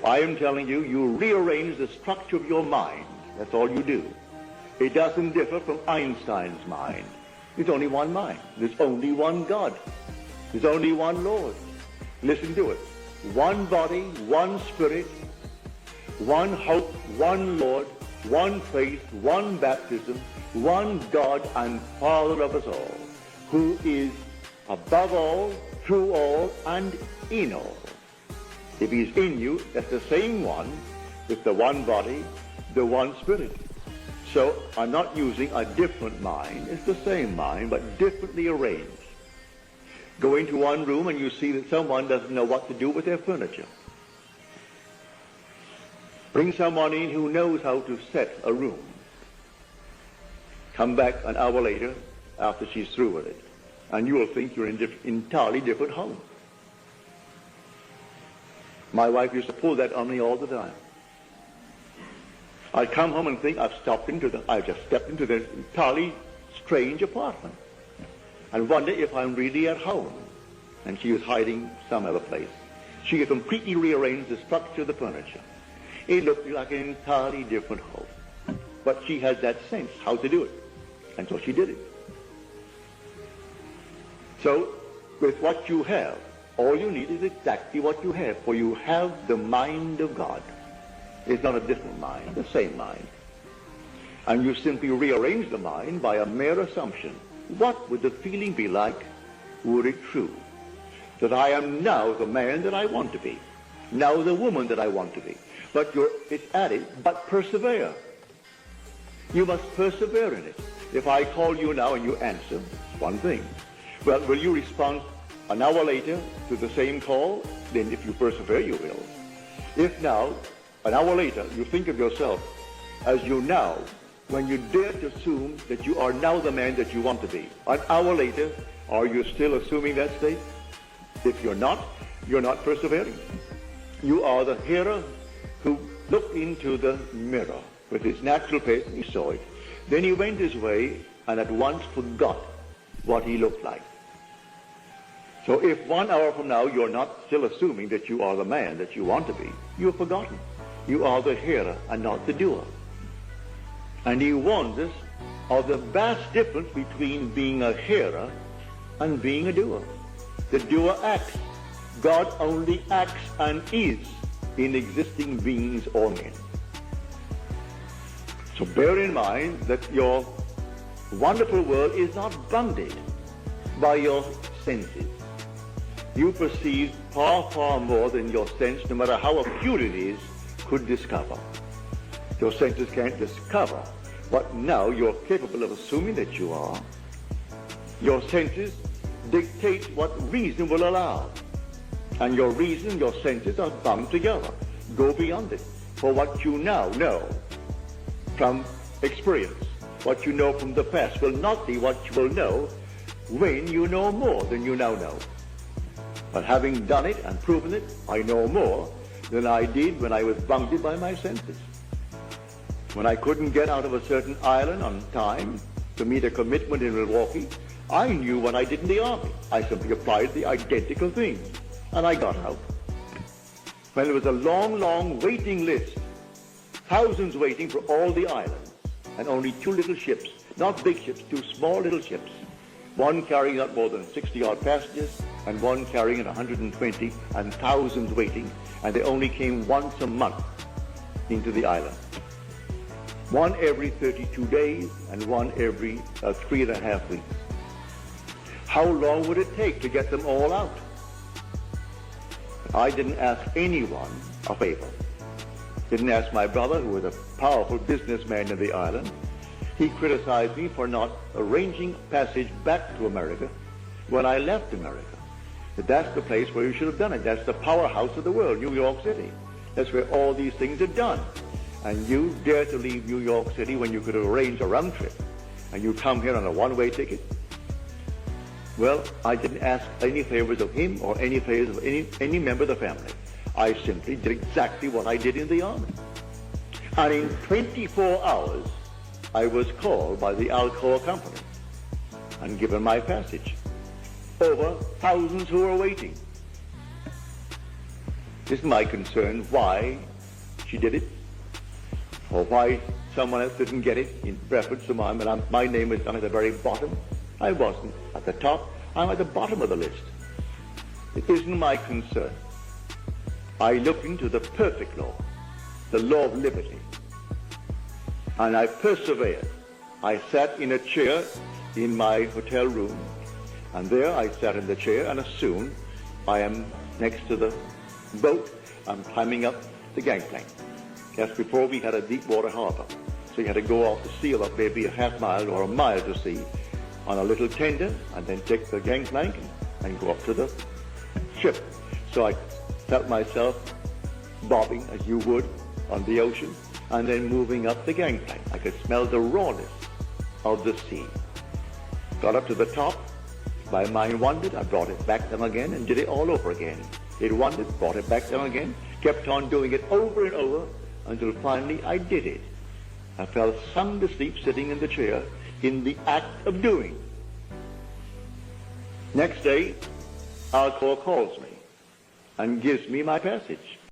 So I am telling you, you rearrange the structure of your mind. That's all you do. It doesn't differ from Einstein's mind. There's only one mind. There's only one God. There's only one Lord. Listen to it. One body, one spirit, one hope, one Lord, one faith, one baptism, one God and Father of us all, who is above all, through all, and in all. If he's in you, that's the same one with the one body, the one spirit. So I'm not using a different mind. It's the same mind, but differently arranged. Go into one room and you see that someone doesn't know what to do with their furniture. Bring someone in who knows how to set a room. Come back an hour later after she's through with it, and you will think you're in an entirely different home. My wife used to pull that on me all the time. I'd come home and think I've just stepped into this entirely strange apartment and wonder if I'm really at home. And she was hiding some other place. She had completely rearranged the structure of the furniture. It looked like an entirely different home. But she had that sense how to do it. And so she did it. So, with what you have, all you need is exactly what you have, for you have the mind of God. It's not a different mind, the same mind. And you simply rearrange the mind by a mere assumption. What would the feeling be like were it true? That I am now the man that I want to be. Now the woman that I want to be. But it's added, but persevere. You must persevere in it. If I call you now and you answer, it's one thing. Well, will you respond an hour later to the same call? Then if you persevere, you will. If now, an hour later, you think of yourself as you now, when you dare to assume that you are now the man that you want to be. An hour later, are you still assuming that state? If you're not persevering. You are the hearer who looked into the mirror with his natural face and he saw it. Then he went his way and at once forgot what he looked like. So if 1 hour from now you're not still assuming that you are the man that you want to be, you've forgotten. You are the hearer and not the doer. And he warns us of the vast difference between being a hearer and being a doer. The doer acts. God only acts and is in existing beings or men. So bear in mind that your wonderful world is not bounded by your senses. You perceive far, far more than your sense, no matter how acute it is, could discover. Your senses can't discover what now you're capable of assuming that you are. Your senses dictate what reason will allow. And your reason, your senses are bound together. Go beyond it. For what you now know from experience, what you know from the past will not be what you will know when you know more than you now know. But having done it and proven it, I know more than I did when I was bounded by my senses. When I couldn't get out of a certain island on time to meet a commitment in Milwaukee, I knew what I did in the Army. I simply applied the identical thing, and I got out. When there was a long, long waiting list, thousands waiting for all the islands, and only 2 little ships, not big ships, 2 small little ships, one carrying not more than 60-odd passengers, and one carrying 120, and thousands waiting, and they only came once a month into the island. One every 32 days, and one every 3.5 weeks. How long would it take to get them all out? I didn't ask anyone a favor. Didn't ask my brother, who was a powerful businessman in the island. He criticized me for not arranging passage back to America when I left America. But that's the place where you should have done it. That's the powerhouse of the world, New York City. That's where all these things are done. And you dare to leave New York City when you could arrange a round trip, and you come here on a one-way ticket? Well, I didn't ask any favors of him or any favors of any member of the family. I simply did exactly what I did in the Army. And in 24 hours, I was called by the Alcoa company and given my passage over thousands who were waiting. It isn't my concern why she did it, or why someone else didn't get it in preference to mine, but my name was down at the very bottom. I wasn't at the top, I'm at the bottom of the list. It isn't my concern. I looked into the perfect law, the law of liberty, and I persevered. I sat in a chair in my hotel room, and there I sat in the chair, and as soon I am next to the boat, I'm climbing up the gangplank. That's before we had a deep water harbor. So you had to go off the seal of maybe a half mile or a mile to sea on a little tender, and then take the gangplank and go up to the ship. So I felt myself bobbing as you would on the ocean, and then moving up the gangplank. I could smell the rawness of the sea. Got up to the top, my mind wandered, I brought it back down again and did it all over again. It wandered, brought it back down again, kept on doing it over and over until finally I did it. I fell sound asleep sitting in the chair in the act of doing. Next day, Alcor calls me and gives me my passage.